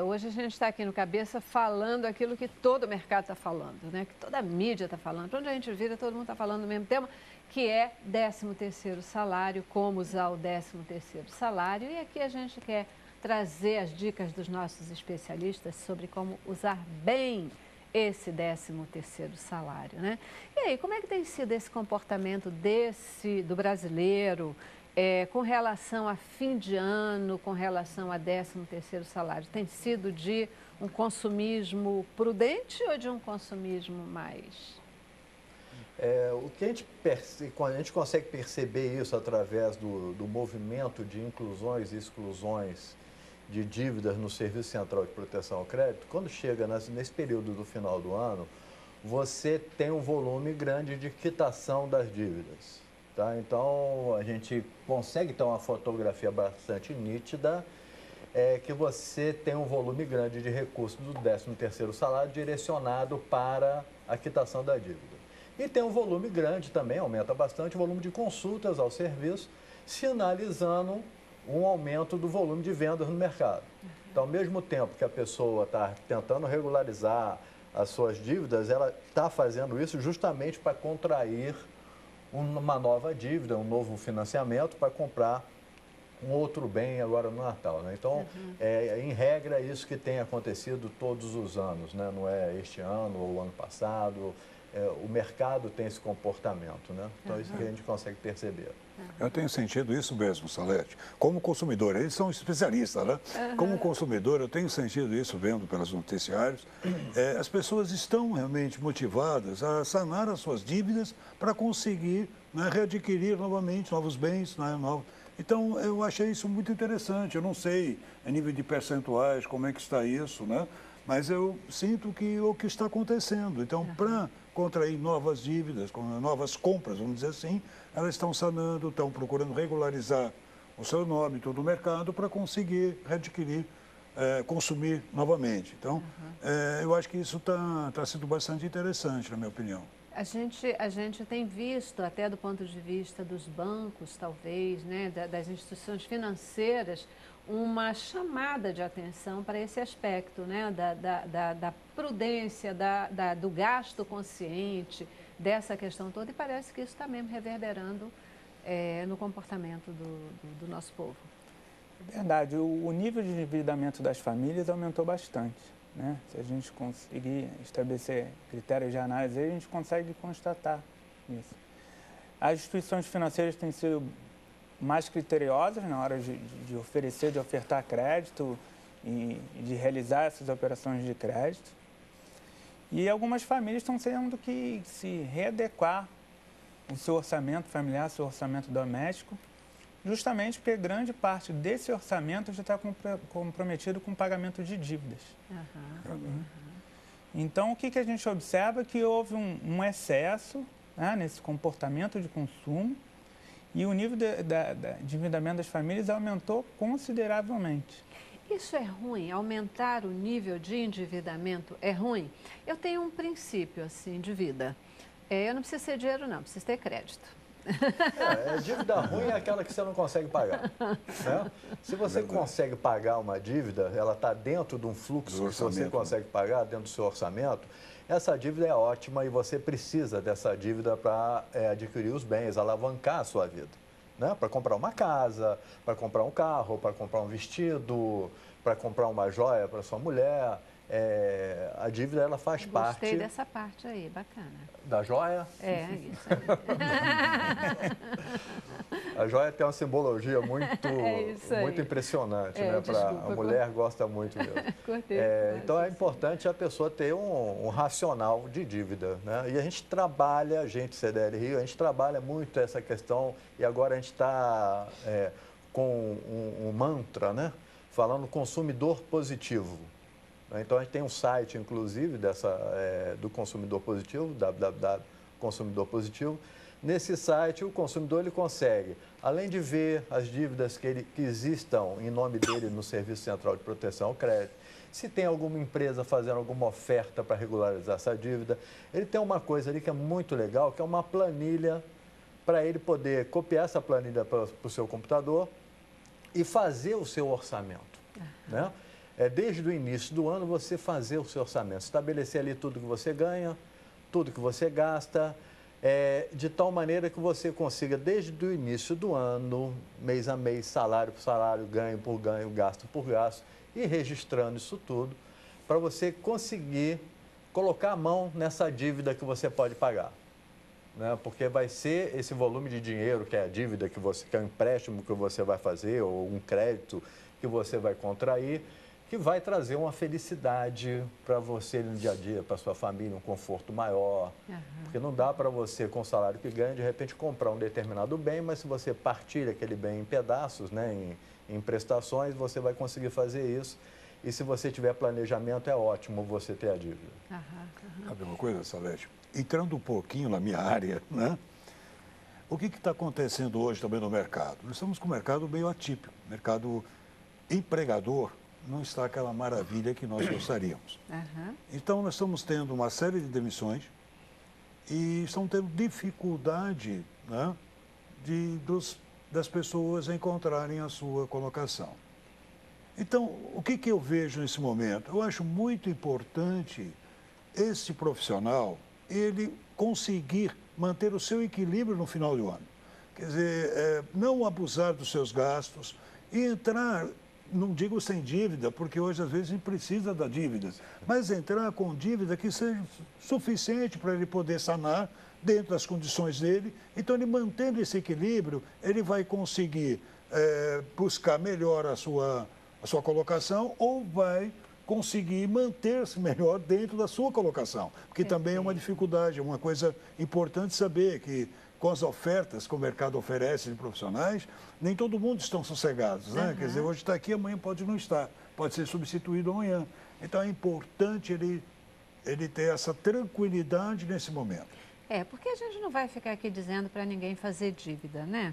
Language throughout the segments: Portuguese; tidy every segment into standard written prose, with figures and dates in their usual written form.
Hoje a gente está aqui no Cabeça falando aquilo que todo o mercado está falando, né? Que toda a mídia está falando. Para onde a gente vira, todo mundo está falando do mesmo tema, que é 13º salário, como usar o 13º salário. E aqui a gente quer trazer as dicas dos nossos especialistas sobre como usar bem esse 13º salário, né? E aí, como é que tem sido esse comportamento do brasileiro com relação a fim de ano, com relação a 13º salário? Tem sido de um consumismo prudente ou de um consumismo mais... O que a gente consegue perceber isso através do movimento de inclusões e exclusões de dívidas no Serviço Central de Proteção ao Crédito, quando chega nesse período do final do ano, você tem um volume grande de quitação das dívidas. Tá? Então, a gente consegue ter uma fotografia bastante nítida, que você tem um volume grande de recursos do 13º salário direcionado para a quitação da dívida. E tem um volume grande também, aumenta bastante o volume de consultas ao serviço, sinalizando um aumento do volume de vendas no mercado. Então, ao mesmo tempo que a pessoa está tentando regularizar as suas dívidas, ela está fazendo isso justamente para contrair uma nova dívida, um novo financiamento para comprar um outro bem agora no Natal, né? Então, em regra, é isso que tem acontecido todos os anos, né? Não é este ano ou o ano passado. O mercado tem esse comportamento, né? Então, isso que a gente consegue perceber. Eu tenho sentido isso mesmo, Salete. Como consumidor, eles são especialistas, né? Como consumidor, eu tenho sentido isso vendo pelos noticiários. As pessoas estão realmente motivadas a sanar as suas dívidas para conseguir, né, readquirir novamente novos bens, né, Então, eu achei isso muito interessante. Eu não sei, a nível de percentuais, como é que está isso, né? Mas eu sinto que o que está acontecendo. Então, para contrair novas dívidas, novas compras, vamos dizer assim, elas estão sanando, estão procurando regularizar o seu nome, todo o mercado, para conseguir readquirir, consumir novamente. Então, eu acho que isso está sendo bastante interessante, na minha opinião. A gente tem visto, até do ponto de vista dos bancos, talvez, né, das instituições financeiras, uma chamada de atenção para esse aspecto, né, da prudência, do gasto consciente, dessa questão toda, e parece que isso está mesmo reverberando no comportamento do nosso povo. É verdade, o nível de endividamento das famílias aumentou bastante. Né? Se a gente conseguir estabelecer critérios de análise, a gente consegue constatar isso. As instituições financeiras têm sido mais criteriosas na hora de oferecer, de ofertar crédito e de realizar essas operações de crédito. E algumas famílias estão tendo que se readequar o seu orçamento familiar, seu orçamento doméstico, justamente porque grande parte desse orçamento já está comprometido com o pagamento de dívidas. Então, o que a gente observa é que houve um excesso, né, nesse comportamento de consumo, e o nível de endividamento das famílias aumentou consideravelmente. Isso é ruim? Aumentar o nível de endividamento é ruim? Eu tenho um princípio assim de vida. Eu não preciso ter dinheiro, não, preciso ter crédito. Dívida ruim é aquela que você não consegue pagar, né? Se você consegue pagar uma dívida, ela está dentro de um fluxo que você consegue pagar, dentro do seu orçamento, essa dívida é ótima e você precisa dessa dívida para adquirir os bens, alavancar a sua vida, né? Para comprar uma casa, para comprar um carro, para comprar um vestido, para comprar uma joia para sua mulher. A dívida, ela faz parte... Gostei dessa parte aí, bacana. Da joia? Isso aí. A joia tem uma simbologia muito impressionante, né? A mulher gosta muito mesmo. Então, é importante a pessoa ter um racional de dívida, né? E a gente trabalha, CDL Rio, a gente trabalha muito essa questão, e agora a gente está com um mantra, né? Falando consumidor positivo. Então, a gente tem um site, inclusive, do Consumidor Positivo, www.consumidor positivo. Nesse site, o consumidor ele consegue, além de ver as dívidas que existam em nome dele no Serviço Central de Proteção ao Crédito, se tem alguma empresa fazendo alguma oferta para regularizar essa dívida, ele tem uma coisa ali que é muito legal, que é uma planilha para ele poder copiar essa planilha para o seu computador e fazer o seu orçamento, né? desde o início do ano, você fazer o seu orçamento, estabelecer ali tudo que você ganha, tudo que você gasta, de tal maneira que você consiga, desde o início do ano, mês a mês, salário por salário, ganho por ganho, gasto por gasto, e registrando isso tudo, para você conseguir colocar a mão nessa dívida que você pode pagar. Né? Porque vai ser esse volume de dinheiro, que é a dívida que é o empréstimo que você vai fazer, ou um crédito que você vai contrair, que vai trazer uma felicidade para você no dia a dia, para sua família, um conforto maior. Porque não dá para você, com o salário que ganha, de repente comprar um determinado bem, mas se você partilha aquele bem em pedaços, né, em prestações, você vai conseguir fazer isso. E se você tiver planejamento, é ótimo você ter a dívida. Sabe uma coisa, Salete? Entrando um pouquinho na minha área, né? O que está acontecendo hoje também no mercado? Nós estamos com um mercado meio atípico, mercado empregador não está aquela maravilha que nós gostaríamos. Então, nós estamos tendo uma série de demissões e estamos tendo dificuldade, né, das pessoas encontrarem a sua colocação. Então, o que eu vejo nesse momento? Eu acho muito importante esse profissional, ele conseguir manter o seu equilíbrio no final do ano. Quer dizer, não abusar dos seus gastos e entrar, não digo sem dívida, porque hoje às vezes a gente precisa da dívida, mas entrar com dívida que seja suficiente para ele poder sanar dentro das condições dele. Então, ele mantendo esse equilíbrio, ele vai conseguir buscar melhor a sua colocação ou vai conseguir manter-se melhor dentro da sua colocação. Porque também é uma dificuldade, é uma coisa importante saber que com as ofertas que o mercado oferece de profissionais, nem todo mundo estão sossegados, né? Quer dizer, hoje está aqui, amanhã pode não estar, pode ser substituído amanhã. Então é importante ele ter essa tranquilidade nesse momento. Porque a gente não vai ficar aqui dizendo para ninguém fazer dívida, né?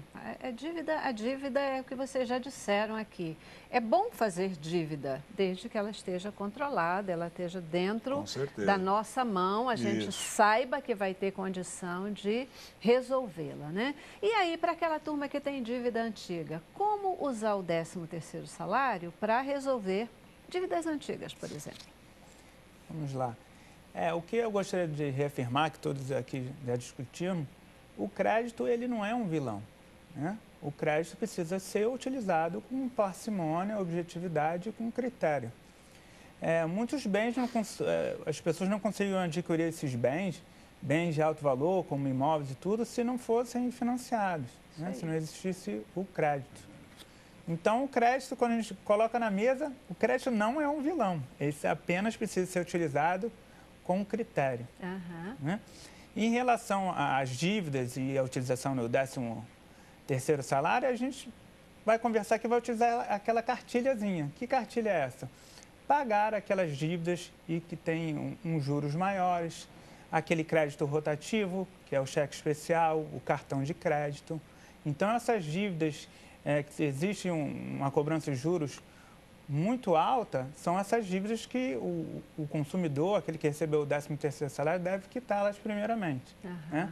A dívida é o que vocês já disseram aqui. É bom fazer dívida, desde que ela esteja controlada, ela esteja dentro da nossa mão, a gente saiba que vai ter condição de resolvê-la, né? E aí, para aquela turma que tem dívida antiga, como usar o 13º salário para resolver dívidas antigas, por exemplo? Vamos lá. O que eu gostaria de reafirmar, que todos aqui já discutiram, o crédito ele não é um vilão, né? O crédito precisa ser utilizado com parcimônia, objetividade e com critério. Muitos bens, as pessoas não conseguiam adquirir esses bens de alto valor, como imóveis e tudo, se não fossem financiados, né? Se não existisse o crédito. Então, o crédito, quando a gente coloca na mesa, o crédito não é um vilão, esse apenas precisa ser utilizado com critério. Né? Em relação às dívidas e a utilização do 13º salário, a gente vai conversar que vai utilizar aquela cartilhazinha. Que cartilha é essa? Pagar aquelas dívidas e que tem juros maiores, aquele crédito rotativo, que é o cheque especial, o cartão de crédito. Então, essas dívidas que existe uma cobrança de juros muito alta, são essas dívidas que o consumidor, aquele que recebeu o 13º salário, deve quitá-las primeiramente. Né?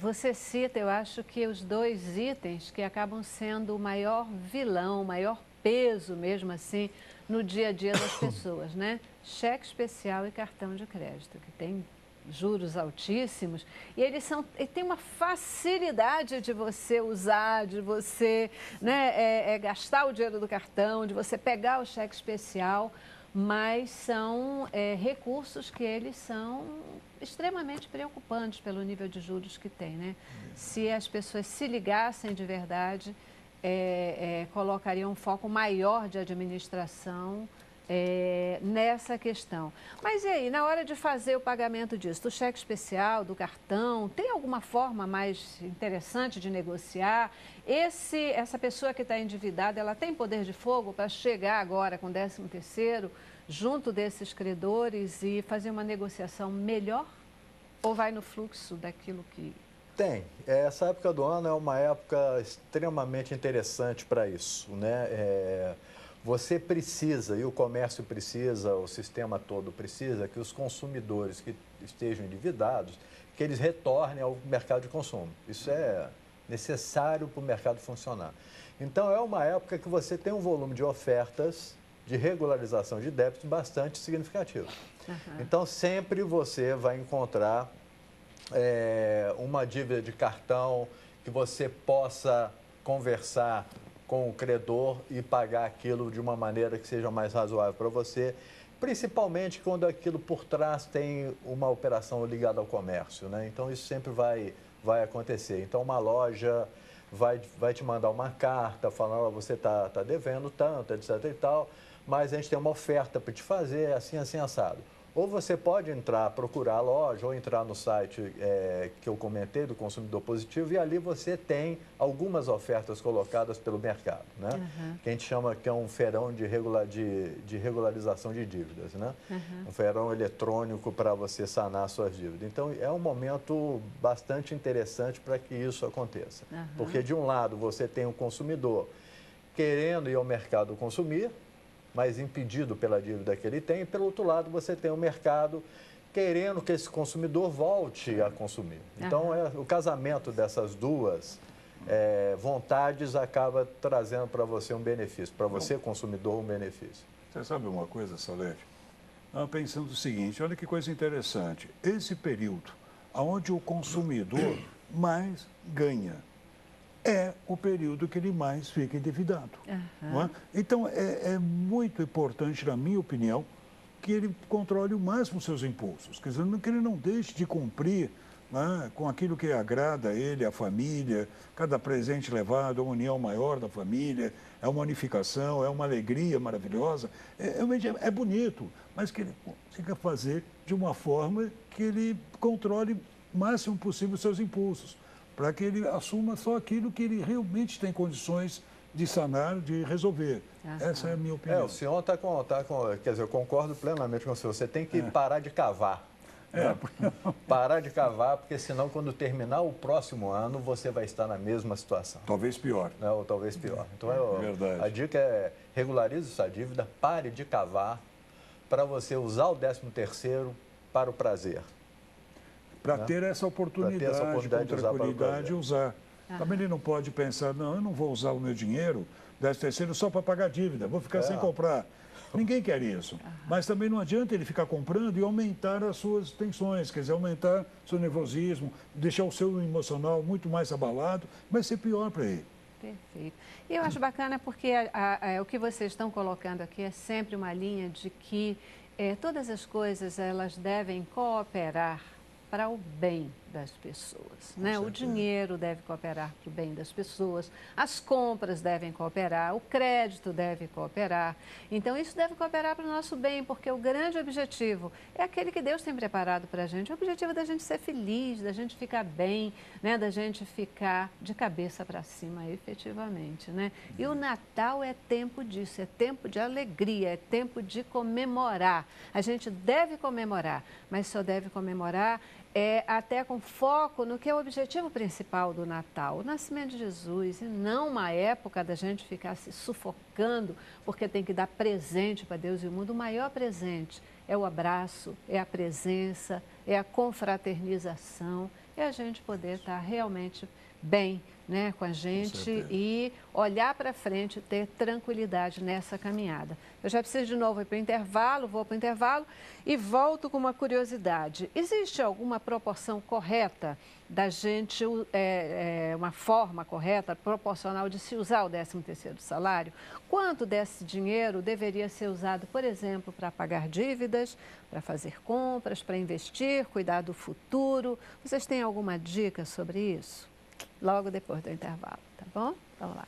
Você cita, eu acho que os dois itens que acabam sendo o maior vilão, o maior peso mesmo assim, no dia a dia das pessoas, né? Cheque especial e cartão de crédito, que tem juros altíssimos, e eles têm uma facilidade de você usar, de você, né, gastar o dinheiro do cartão, de você pegar o cheque especial, mas são recursos que eles são extremamente preocupantes pelo nível de juros que tem, né? Se as pessoas se ligassem de verdade, colocariam um foco maior de administração nessa questão. Mas e aí, na hora de fazer o pagamento disso, do cheque especial, do cartão, tem alguma forma mais interessante de negociar? Essa pessoa que está endividada, ela tem poder de fogo para chegar agora com o 13º junto desses credores e fazer uma negociação melhor? Ou vai no fluxo daquilo que... Tem. Essa época do ano é uma época extremamente interessante para isso, né? Você precisa, e o comércio precisa, o sistema todo precisa, que os consumidores que estejam endividados, que eles retornem ao mercado de consumo. Isso é necessário para o mercado funcionar. Então, é uma época que você tem um volume de ofertas de regularização de débitos bastante significativos. Então, sempre você vai encontrar uma dívida de cartão que você possa conversar com o credor e pagar aquilo de uma maneira que seja mais razoável para você, principalmente quando aquilo por trás tem uma operação ligada ao comércio, né? Então, isso sempre vai acontecer. Então, uma loja vai te mandar uma carta falando, oh, você está devendo tanto, etc e tal, mas a gente tem uma oferta para te fazer, assim, assim, assado. Ou você pode procurar a loja, ou entrar no site que eu comentei, do Consumidor Positivo, e ali você tem algumas ofertas colocadas pelo mercado, né? Que a gente chama que é um feirão de regularização de dívidas, né? Um feirão eletrônico para você sanar suas dívidas. Então, é um momento bastante interessante para que isso aconteça. Porque, de um lado, você tem o consumidor querendo ir ao mercado consumir, mas impedido pela dívida que ele tem, e pelo outro lado você tem o mercado querendo que esse consumidor volte a consumir. Então, o casamento dessas duas vontades acaba trazendo para você um benefício, para você, consumidor, um benefício. Você sabe uma coisa, Salete? Pensando o seguinte, olha que coisa interessante, esse período onde o consumidor mais ganha, é o período que ele mais fica endividado. Não é? Então, é muito importante, na minha opinião, que ele controle o máximo os seus impulsos. Quer dizer, que ele não deixe de cumprir, né, com aquilo que agrada a ele, a família, cada presente levado, a união maior da família, é uma unificação, é uma alegria maravilhosa. É bonito, mas que ele consiga fazer de uma forma que ele controle o máximo possível os seus impulsos, para que ele assuma só aquilo que ele realmente tem condições de sanar, de resolver. Essa é a minha opinião. O senhor quer dizer, eu concordo plenamente com o senhor. Você tem que parar de cavar. Parar de cavar, porque senão, quando terminar o próximo ano, você vai estar na mesma situação. Talvez pior. Ou talvez pior. Então, verdade. A dica é regularize sua dívida, pare de cavar, para você usar o 13º para o prazer. Para ter essa oportunidade, com tranquilidade, usar. Também ele não pode pensar, não, eu não vou usar o meu dinheiro, 13º, só para pagar dívida, vou ficar sem comprar. Ninguém quer isso. Mas também não adianta ele ficar comprando e aumentar as suas tensões, quer dizer, aumentar seu nervosismo, deixar o seu emocional muito mais abalado, vai ser pior para ele. Perfeito. E eu acho bacana porque o que vocês estão colocando aqui é sempre uma linha de que todas as coisas elas devem cooperar para o bem das pessoas, né? O dinheiro deve cooperar para o bem das pessoas, as compras devem cooperar, o crédito deve cooperar. Então, isso deve cooperar para o nosso bem, porque o grande objetivo é aquele que Deus tem preparado para a gente, o objetivo da gente ser feliz, da gente ficar bem, né? Da gente ficar de cabeça para cima, efetivamente, né? E o Natal é tempo disso, é tempo de alegria, é tempo de comemorar. A gente deve comemorar, mas só deve comemorar até com foco no que é o objetivo principal do Natal, o nascimento de Jesus, e não uma época da gente ficar se sufocando porque tem que dar presente para Deus e o mundo. O maior presente é o abraço, é a presença, é a confraternização, é a gente poder estar realmente bem, né, com a gente e olhar para frente, ter tranquilidade nessa caminhada. Eu já preciso de novo ir para o intervalo, vou para o intervalo e volto com uma curiosidade. Existe alguma proporção correta da gente, uma forma correta, proporcional de se usar o 13º salário? Quanto desse dinheiro deveria ser usado, por exemplo, para pagar dívidas, para fazer compras, para investir, cuidar do futuro? Vocês têm alguma dica sobre isso? Logo depois do intervalo, tá bom? Vamos lá.